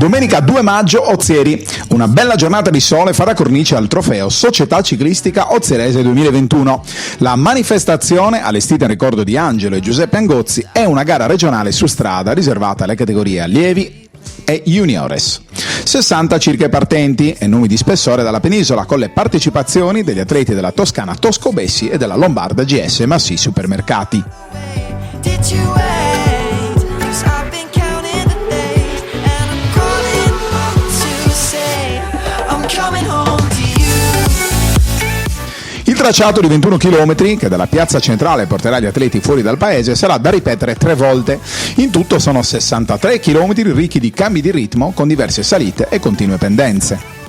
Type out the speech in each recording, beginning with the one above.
Domenica 2 maggio, Ozieri. Una bella giornata di sole farà cornice al trofeo Società Ciclistica Ozierese 2021. La manifestazione, allestita in ricordo di Angelo e Giuseppe Angozzi, è una gara regionale su strada riservata alle categorie allievi e juniores. 60 circa i partenti e nomi di spessore dalla penisola, con le partecipazioni degli atleti della Toscana Tosco-Bessi e della Lombarda GS Massi Supermercati. Il tracciato di 21 km, che dalla piazza centrale porterà gli atleti fuori dal paese, sarà da ripetere 3 volte. In tutto sono 63 km ricchi di cambi di ritmo, con diverse salite e continue pendenze.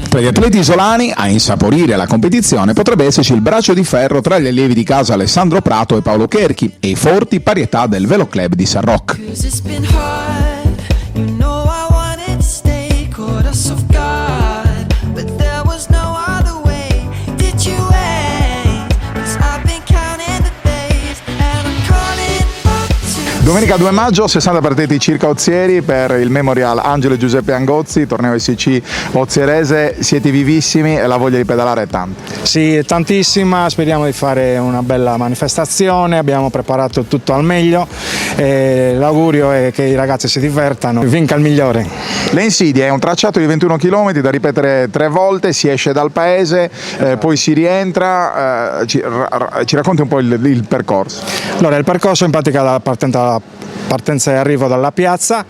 Per gli atleti isolani, a insaporire la competizione potrebbe esserci il braccio di ferro tra gli allievi di casa Alessandro Prato e Paolo Cherchi e i forti Parietà del Velo Club di San Roch. Domenica 2 maggio, 60 partiti circa Ozieri per il Memorial Angelo e Giuseppe Angozzi, torneo SC Ozierese. Siete vivissimi e la voglia di pedalare è tanta. Sì, è tantissima, speriamo di fare una bella manifestazione, abbiamo preparato tutto al meglio e l'augurio è che i ragazzi si divertano, vinca il migliore. Le insidie è un tracciato di 21 km da ripetere 3 volte, si esce dal paese, poi si rientra, ci racconti un po' il percorso. Allora, il percorso in pratica da partenza e arrivo dalla piazza,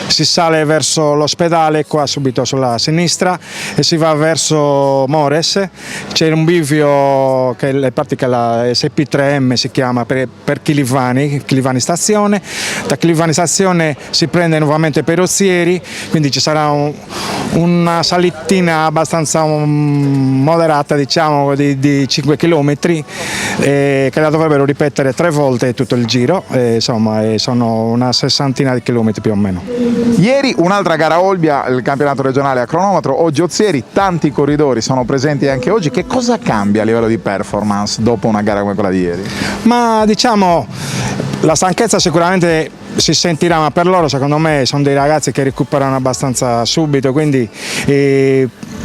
si sale verso l'ospedale qua subito sulla sinistra e si va verso Mores. C'è un bivio che in pratica la SP3M si chiama per Chilivani stazione. Da Chilivani stazione si prende nuovamente per Ozieri, quindi ci sarà una salitina abbastanza moderata, diciamo di 5 km che la dovrebbero ripetere 3 volte tutto il giro, insomma sono una 60 di chilometri più o meno. Ieri un'altra gara a Olbia, il campionato regionale a cronometro, oggi Ozieri, tanti corridori sono presenti anche oggi. Che cosa cambia a livello di performance dopo una gara come quella di ieri? Ma diciamo la stanchezza sicuramente si sentirà, ma per loro secondo me sono dei ragazzi che recuperano abbastanza subito, quindi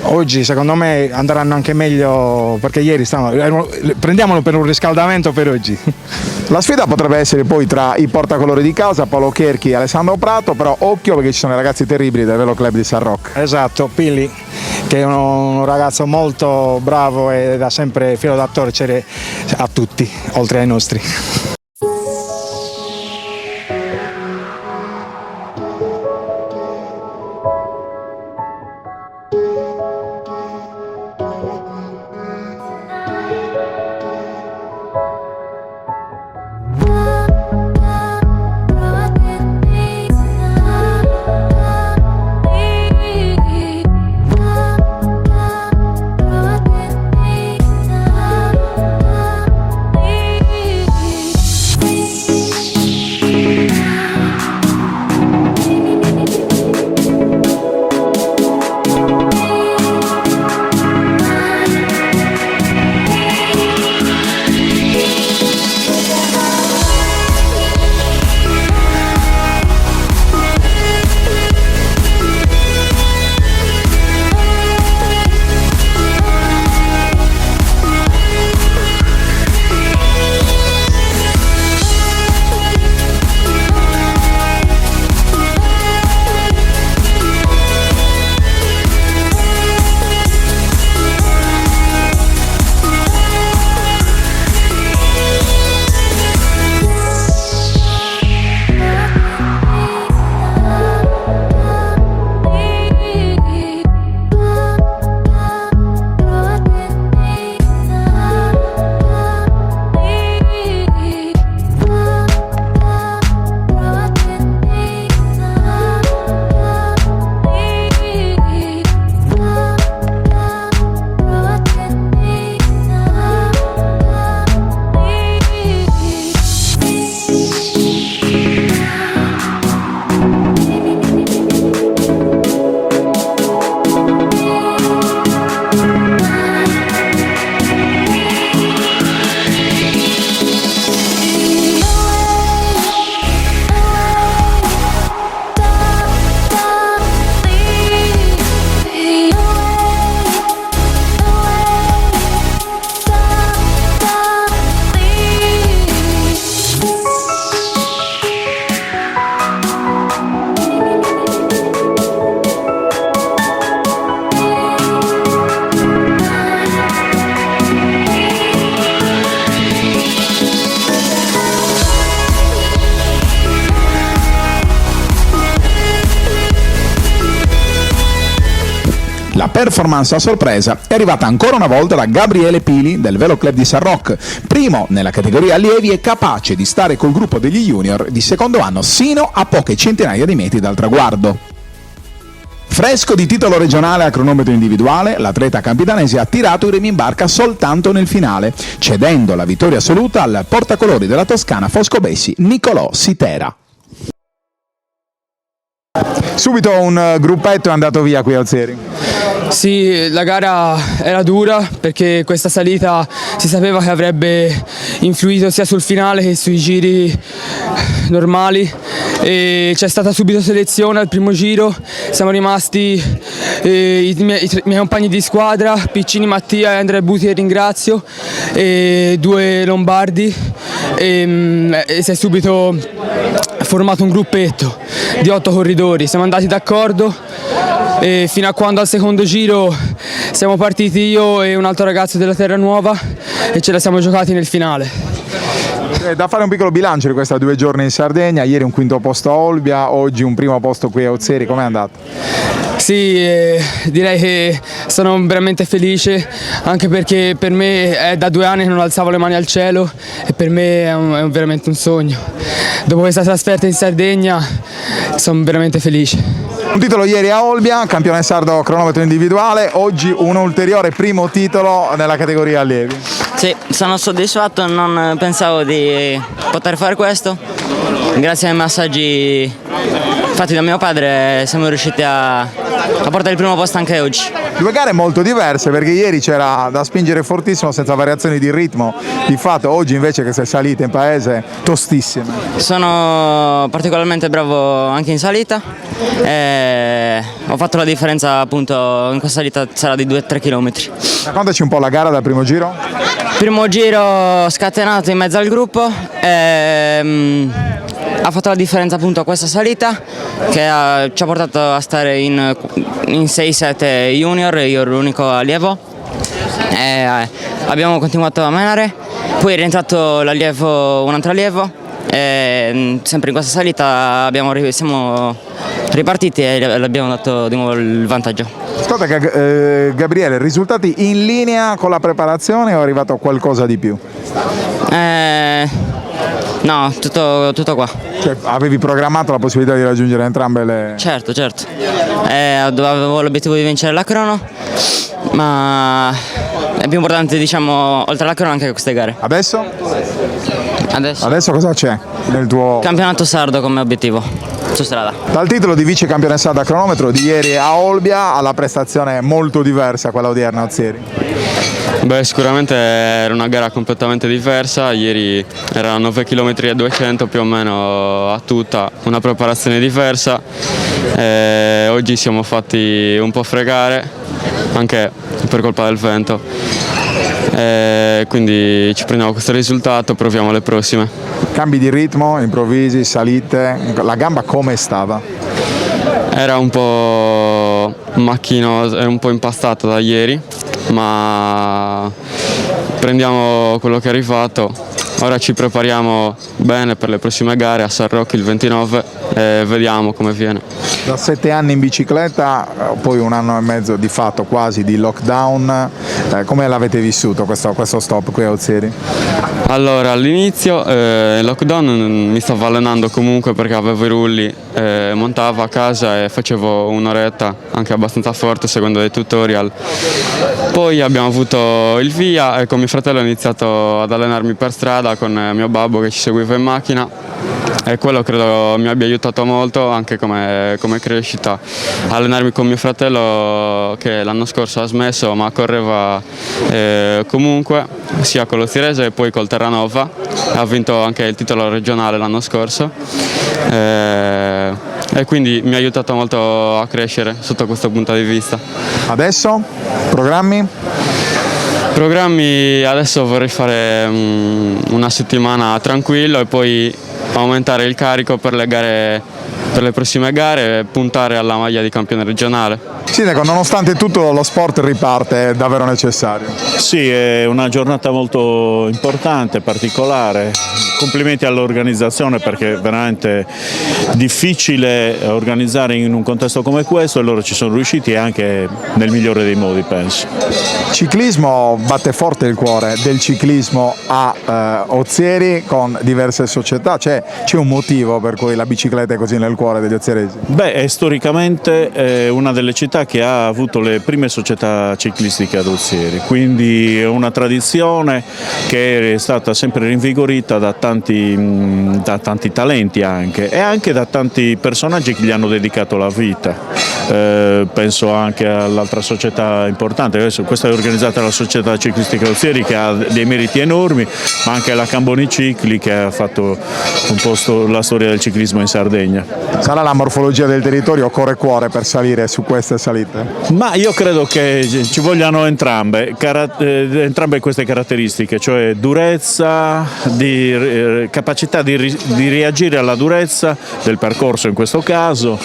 oggi secondo me andranno anche meglio, perché ieri prendiamolo per un riscaldamento per oggi. La sfida potrebbe essere poi tra i portacolori di casa, Paolo Cherchi e Alessandro Prato, però occhio perché ci sono i ragazzi terribili del Velo Club di San Roch. Esatto, Pili, che è un ragazzo molto bravo e da sempre filo da torcere a tutti, oltre ai nostri. performance a sorpresa è arrivata ancora una volta da Gabriele Pili del Velo Club di San Roch, primo nella categoria allievi e capace di stare col gruppo degli junior di secondo anno sino a poche centinaia di metri dal traguardo. Fresco di titolo regionale a cronometro individuale, l'atleta campidanese ha tirato i remi in barca soltanto nel finale, cedendo la vittoria assoluta al portacolori della Toscana Foscobessi Nicolò Sitera. Subito un gruppetto è andato via qui a Ozieri. Sì, la gara era dura perché questa salita si sapeva che avrebbe influito sia sul finale che sui giri normali e c'è stata subito selezione al primo giro, siamo rimasti i miei compagni di squadra, Piccini Mattia e Andrea Buti, che ringrazio, e 2 lombardi e si è subito formato un gruppetto di 8 corridori, siamo andati d'accordo e fino a quando al secondo giro siamo partiti io e un altro ragazzo della Terranuova e ce la siamo giocati nel finale. Da fare un piccolo bilancio di questi 2 giorni in Sardegna, ieri un quinto posto a Olbia, oggi un primo posto qui a Ozieri, com'è andato? Sì, direi che sono veramente felice anche perché per me è da 2 anni che non alzavo le mani al cielo e per me è veramente un sogno. Dopo questa trasferta in Sardegna sono veramente felice. Un titolo ieri a Olbia, campione sardo cronometro individuale, oggi un ulteriore primo titolo nella categoria allievi. Sì, sono soddisfatto, non pensavo di poter fare questo. Grazie ai massaggi fatti da mio padre siamo riusciti a portare il primo posto anche oggi. 2 gare molto diverse perché ieri c'era da spingere fortissimo senza variazioni di ritmo, di fatto oggi invece che sei salita in paese tostissime. Sono particolarmente bravo anche in salita e ho fatto la differenza appunto in questa salita sarà di 2-3 km. Raccontaci un po' la gara dal primo giro. Primo giro scatenato in mezzo al gruppo e, ha fatto la differenza appunto a questa salita che ci ha portato a stare in 6-7 junior, io ero l'unico allievo e, abbiamo continuato a menare, poi è rientrato un altro allievo e sempre in questa salita siamo ripartiti e le abbiamo dato di nuovo il vantaggio. Ascolta Gabriele, risultati in linea con la preparazione o è arrivato qualcosa di più? No, tutto qua. Cioè, avevi programmato la possibilità di raggiungere entrambe le... Certo. Avevo l'obiettivo di vincere la crono, ma è più importante diciamo oltre alla crono anche queste gare. Adesso? Adesso Cosa c'è nel tuo... campionato sardo come obiettivo su strada. Dal titolo di vice campione sardo a cronometro di ieri a Olbia alla prestazione molto diversa a quella odierna a Ozieri. Beh, sicuramente era una gara completamente diversa, ieri erano 9 km e 200 più o meno a tutta, una preparazione diversa, oggi siamo fatti un po' fregare anche per colpa del vento, quindi ci prendiamo questo risultato, proviamo le prossime. Cambi di ritmo, improvvisi, salite, la gamba come stava? Era un po' macchinosa, era un po' impastata da ieri, ma prendiamo quello che è arrivato. Ora ci prepariamo bene per le prossime gare a San Roch il 29 e vediamo come viene. Da 7 anni in bicicletta, poi 1 anno e mezzo di fatto quasi di lockdown, come l'avete vissuto questo stop qui a Ozieri? Allora, all'inizio il lockdown mi stavo allenando comunque perché avevo i rulli, montavo a casa e facevo un'oretta anche abbastanza forte seguendo dei tutorial. Poi abbiamo avuto il via e con mio fratello ho iniziato ad allenarmi per strada con mio babbo che ci seguiva in macchina e quello credo mi abbia aiutato molto anche come crescita. Allenarmi con mio fratello che l'anno scorso ha smesso ma correva comunque sia con lo Stirese e poi col Terranova, ha vinto anche il titolo regionale l'anno scorso e quindi mi ha aiutato molto a crescere sotto questo punto di vista. Adesso? Programmi? Programmi, adesso vorrei fare una settimana tranquillo e poi aumentare il carico per le gare per le prossime gare e puntare alla maglia di campione regionale. Sindaco, nonostante tutto lo sport riparte, è davvero necessario. Sì, è una giornata molto importante, particolare. Complimenti all'organizzazione perché è veramente difficile organizzare in un contesto come questo e loro ci sono riusciti anche nel migliore dei modi, penso. Ciclismo batte forte il cuore del ciclismo a Ozieri con diverse società, c'è un motivo per cui la bicicletta è così nel cuore degli ozieresi? Beh, è storicamente una delle città che ha avuto le prime società ciclistiche ad Ozieri, quindi è una tradizione che è stata sempre rinvigorita da tanti talenti anche e anche da tanti personaggi che gli hanno dedicato la vita. Penso anche all'altra società importante, questa è organizzata dalla società ciclistica Ozieri che ha dei meriti enormi, ma anche la Camboni Cicli che ha fatto un po' la storia del ciclismo in Sardegna. Sarà la morfologia del territorio corre cuore per salire su queste salite? Ma io credo che ci vogliano entrambe queste caratteristiche, cioè durezza, capacità di reagire alla durezza del percorso in questo caso,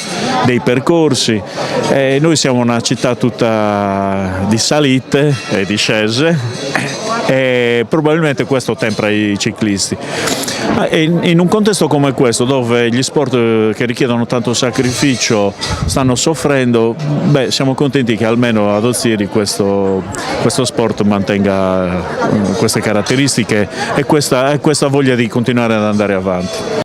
dei percorsi. Noi siamo una città tutta di salite e discese e probabilmente questo tempra i ciclisti. In un contesto come questo, dove gli sport che richiedono tanto sacrificio stanno soffrendo, siamo contenti che almeno ad Ozieri questo sport mantenga queste caratteristiche e questa voglia di continuare ad andare avanti.